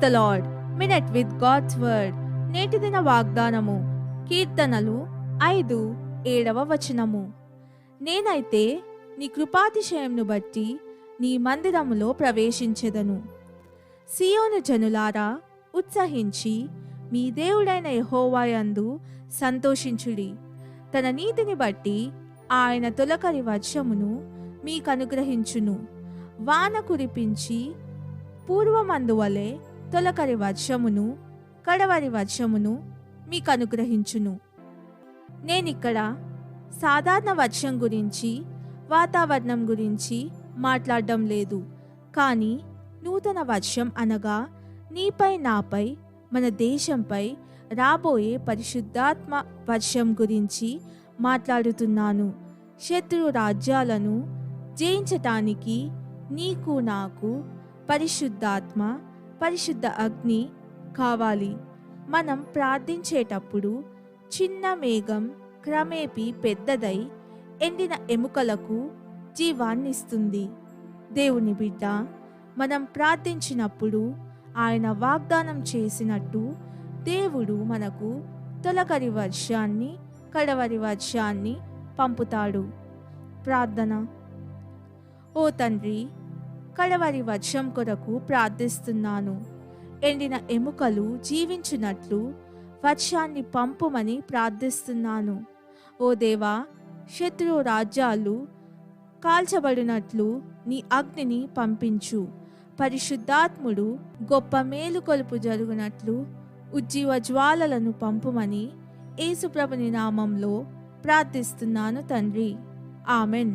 The lord. Minute with God's word. నేటి దిన వాగ్దానము. కీర్తనలు 5:7. నేనైతే నీ కృపాతిశయంను బట్టి నీ మందిరములో ప్రవేశించెదను. సియోను జనులారా, ఉత్సహించి మీ దేవుడైన యెహోవా యందు సంతోషించుడి. తన నీతిని బట్టి ఆయన తొలకరి వర్షమును మీకనుగ్రహించును. వాన కురిపించి పూర్వమందువలె తొలకరి వర్షమును కడవరి వర్షమును మీకనుగ్రహించును. నేనిక్కడ సాధారణ వర్షం గురించి, వాతావరణం గురించి మాట్లాడడం లేదు, కానీ నూతన వర్షం అనగా నీపై, నాపై, మన దేశంపై రాబోయే పరిశుద్ధాత్మ వర్షం గురించి మాట్లాడుతున్నాను. శత్రు రాజ్యాలను జయించటానికి నీకు నాకు పరిశుద్ధాత్మ, పరిశుద్ధ అగ్ని కావాలి. మనం ప్రార్థించేటప్పుడు చిన్న మేఘం క్రమేపీ పెద్దదై ఎండిన ఎముకలకు జీవాన్నిస్తుంది. దేవుని బిడ్డ, మనం ప్రార్థించినప్పుడు ఆయన వాగ్దానం చేసినట్టు దేవుడు మనకు తొలకరి వర్షాన్ని, కడవరి వర్షాన్ని పంపుతాడు. ప్రార్థన. ఓ తండ్రి, కడవరి వర్షం కొరకు ప్రార్థిస్తున్నాను. ఎండిన ఎముకలు జీవించినట్లు వర్షాన్ని పంపుమని ప్రార్థిస్తున్నాను. ఓ దేవా, శత్రు రాజ్యాలు కాల్చబడినట్లు నీ అగ్నిని పంపించు. పరిశుద్ధాత్ముడు గొప్ప మేలుకొలుపు జరుగునట్లు ఉజ్జీవ జ్వాలలను పంపుమని యేసుప్రభుని నామంలో ప్రార్థిస్తున్నాను తండ్రి. ఆమెన్.